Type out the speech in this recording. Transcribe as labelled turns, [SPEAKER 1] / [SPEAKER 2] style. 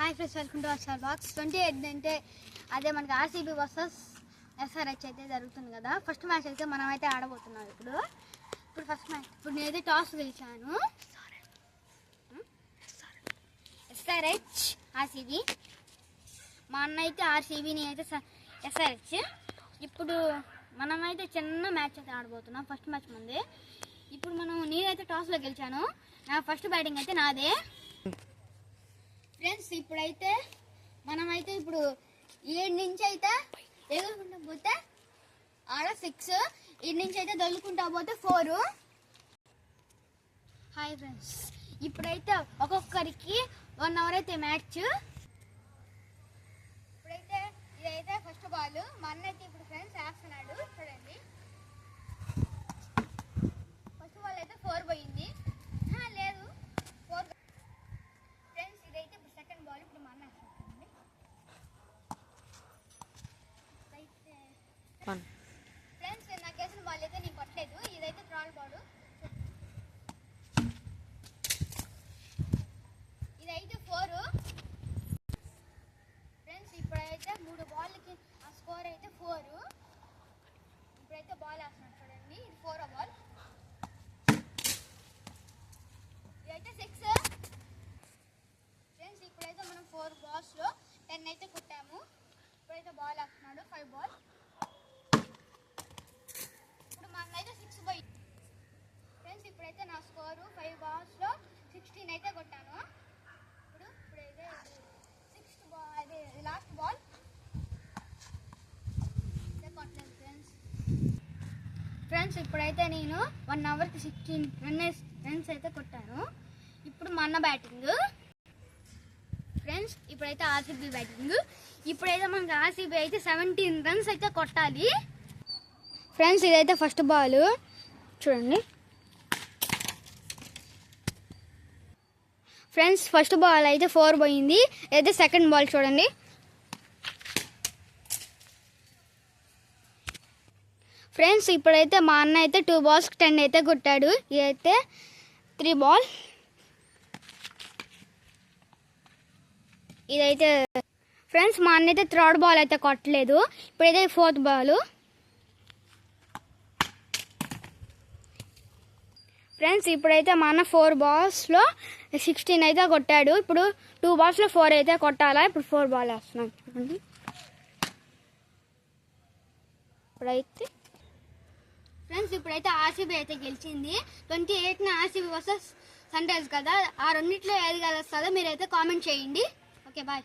[SPEAKER 1] Hi friends, welcome to our box. 28 అంటే అదే మనకి ఆర్సీబీ వర్సెస్ ఎస్ఆర్హెచ్ అయితే జరుగుతుంది కదా. ఫస్ట్ మ్యాచ్ అయితే మనం అయితే ఆడబోతున్నాం. ఇప్పుడు ఫస్ట్ మ్యాచ్ నేనైతే టాస్ గెలిచాను. ఎస్ఆర్హెచ్ ఆర్సీబీ, మా అన్న అయితే ఆర్సీబీని అయితే ఎస్ఆర్హెచ్. ఇప్పుడు మనమైతే చిన్న మ్యాచ్ అయితే ఆడబోతున్నాం. ఫస్ట్ మ్యాచ్ ముందే ఇప్పుడు నేనైతే టాస్లో గెలిచాను. నా ఫస్ట్ బ్యాటింగ్ అయితే నాదే ఫ్రెండ్స్. ఇప్పుడైతే మనమైతే ఇప్పుడు 7 నుంచి అయితే ఎగురుకుంటా పోతే ఆడ 6, 7 నుంచి అయితే దొల్లుకుంటా పోతే 4. హాయ్ ఫ్రెండ్స్, ఇప్పుడైతే ఒక్కొక్కరికి 1 అవర్ అయితే మ్యాచ్. ఇప్పుడైతే ఇదైతే ఫస్ట్ బాల్. మా అన్న అయితే ఇప్పుడు ఫ్రెండ్స్ వేస్తున్నాడు చూడండి. ఫస్ట్ బాల్ అయితే 4 పోయింది. లేదు 4 ఫ్రెండ్స్. ఇదైతే ఇప్పుడు సెకండ్ బాల్. ఇప్పుడు మా అన్న వేస్తుంది. ఫ్రెండ్స్ నాకు వేసిన బాల్ అయితే నేను కొట్టలేదు. ఇదైతే థర్డ్ బాల్. ఇదైతే 4 ఫ్రెండ్స్. ఇప్పుడైతే 3 బాల్కి ఆ స్కోర్ అయితే 4. ఇప్పుడైతే బాల్ వేస్తున్నాడు చూడండి. ఇది 4 బాల్. ఇదైతే 6 ఫ్రెండ్స్. ఇప్పుడైతే మనం 4 బాల్స్లో 10 అయితే కొట్టాము. ఇప్పుడైతే బాల్ వేస్తున్నాడు 5 బాల్. ఇప్పుడు మనమైతే 6 పోయి ఫ్రెండ్స్. ఇప్పుడైతే నా స్కోరు 5 బాల్స్లో 16 అయితే కొట్టాను. ఇప్పుడైతే 6th బాల్, అదే లాస్ట్ బాల్ కొట్టలేదు ఫ్రెండ్స్. ఇప్పుడైతే నేను 1 అవర్కి 16 రన్స్ అయితే కొట్టాను. ఇప్పుడు మా అన్న బ్యాటింగ్ ఫ్రెండ్స్. ఇప్పుడైతే ఆర్సీబీ బ్యాటింగ్. ఇప్పుడైతే మనకి ఆర్సీబీ అయితే 17 రన్స్ అయితే కొట్టాలి ఫ్రెండ్స్. ఇదైతే ఫస్ట్ బాల్ చూడండి ఫ్రెండ్స్. ఫస్ట్ బాల్ అయితే 4 పోయింది. అయితే సెకండ్ బాల్ చూడండి. ఫ్రెండ్స్ ఇప్పుడైతే మా అన్న అయితే 2 బాల్స్కి 10 అయితే కొట్టాడు. ఇదైతే 3 బాల్. ఇదైతే ఫ్రెండ్స్ మా అన్న అయితే థర్డ్ బాల్ అయితే కొట్టలేదు. ఇప్పుడైతే 4th బాల్ ఫ్రెండ్స్. ఇప్పుడైతే మా అన్న 4 బాల్స్లో 16 అయితే కొట్టాడు. ఇప్పుడు 2 బాల్స్లో 4 అయితే కొట్టాలా. ఇప్పుడు 4 బాల్ వేస్తున్నాం చూడండి. ఇప్పుడైతే ఫ్రెండ్స్ ఇప్పుడైతే ఆర్సీబీ అయితే గెలిచింది. 28న ఆర్సీబీ వర్సెస్ సన్ రైజర్స్ కదా. ఆ రెండిట్లో ఏది గెలుస్తుందో మీరైతే కామెంట్ చేయండి. Okay bye.